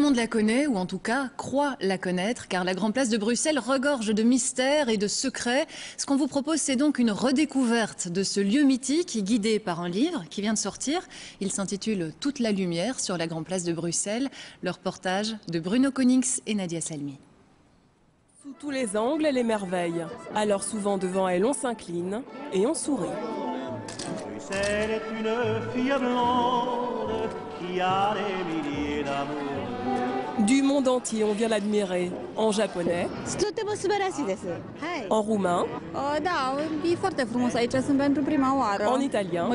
monde la connaît, ou en tout cas croit la connaître, car la Grande Place de Bruxelles regorge de mystères et de secrets. Ce qu'on vous propose, c'est donc une redécouverte de ce lieu mythique, guidé par un livre qui vient de sortir. Il s'intitule « Toute la lumière sur la Grande Place de Bruxelles ». Le reportage de Bruno Konings et Nadia Salmi. Sous tous les angles, elle émerveille. Alors souvent devant elle, on s'incline et on sourit. Bruxelles est une fille blonde qui a des milliers d'amours. Du monde entier, on vient l'admirer. En japonais, en roumain, en italien.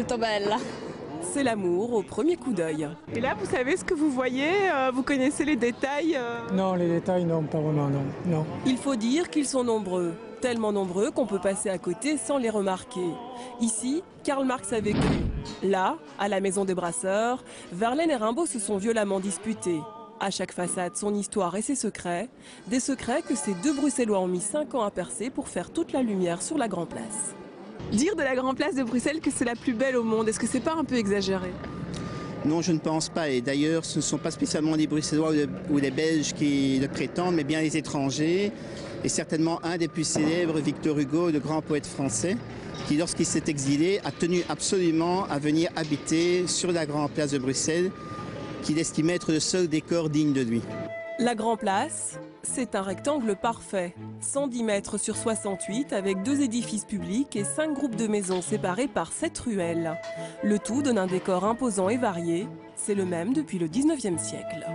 C'est l'amour au premier coup d'œil. Et là, vous savez ce que vous voyez? Vous connaissez les détails? Non, les détails, non, pas vraiment, non. Il faut dire qu'ils sont nombreux. Tellement nombreux qu'on peut passer à côté sans les remarquer. Ici, Karl Marx a vécu. Là, à la maison des Brasseurs, Verlaine et Rimbaud se sont violemment disputés. À chaque façade, son histoire et ses secrets. Des secrets que ces deux Bruxellois ont mis 5 ans à percer pour faire toute la lumière sur la Grande Place. Dire de la Grande Place de Bruxelles que c'est la plus belle au monde, est-ce que c'est pas un peu exagéré? Non, je ne pense pas. Et d'ailleurs, ce ne sont pas spécialement les Bruxellois ou les Belges qui le prétendent, mais bien les étrangers. Et certainement un des plus célèbres, Victor Hugo, le grand poète français, qui, lorsqu'il s'est exilé, a tenu absolument à venir habiter sur la Grande Place de Bruxelles, qu'il estimait être le seul décor digne de lui. La Grande Place, c'est un rectangle parfait. 110 mètres sur 68 avec 2 édifices publics et 5 groupes de maisons séparés par 7 ruelles. Le tout donne un décor imposant et varié. C'est le même depuis le 19e siècle.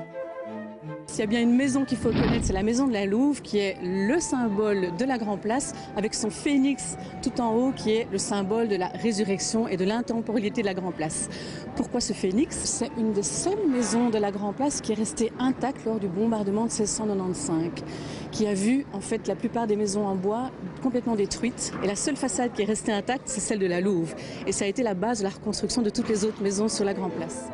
S'il y a bien une maison qu'il faut connaître, c'est la maison de la Louve, qui est le symbole de la Grande Place, avec son phénix tout en haut, qui est le symbole de la résurrection et de l'intemporalité de la Grande Place. Pourquoi ce phénix? C'est une des seules maisons de la Grande Place qui est restée intacte lors du bombardement de 1695, qui a vu en fait la plupart des maisons en bois complètement détruites. Et la seule façade qui est restée intacte, c'est celle de la Louve. Et ça a été la base de la reconstruction de toutes les autres maisons sur la Grande Place.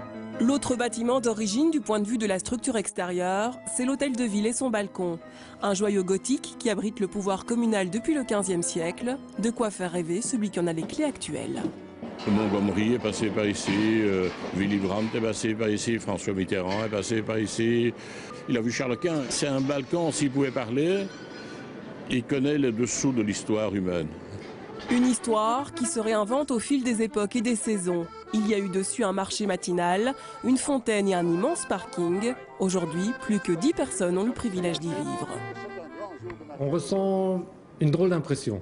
L'autre bâtiment d'origine du point de vue de la structure extérieure, c'est l'hôtel de ville et son balcon. Un joyau gothique qui abrite le pouvoir communal depuis le XVe siècle. De quoi faire rêver celui qui en a les clés actuelles. Montgomery est passé par ici, Willy Brandt est passé par ici, François Mitterrand est passé par ici. Il a vu Charles Quint. C'est un balcon, s'il pouvait parler, il connaît le dessous de l'histoire humaine. Une histoire qui se réinvente au fil des époques et des saisons. Il y a eu dessus un marché matinal, une fontaine et un immense parking. Aujourd'hui, plus que 10 personnes ont le privilège d'y vivre. On ressent une drôle d'impression.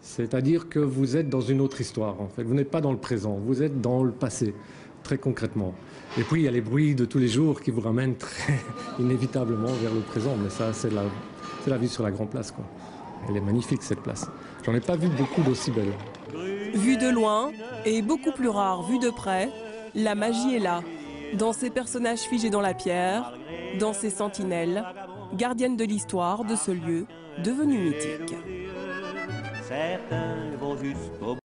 C'est-à-dire que vous êtes dans une autre histoire, en fait. Vous n'êtes pas dans le présent, vous êtes dans le passé, très concrètement. Et puis, il y a les bruits de tous les jours qui vous ramènent très inévitablement vers le présent. Mais ça, c'est la vie sur la Grande Place, quoi. Elle est magnifique, cette place. J'en ai pas vu beaucoup d'aussi belles. Vue de loin, et beaucoup plus rare vue de près, la magie est là. Dans ces personnages figés dans la pierre, dans ces sentinelles, gardiennes de l'histoire de ce lieu devenu mythique. Certains vont jusqu'au bout.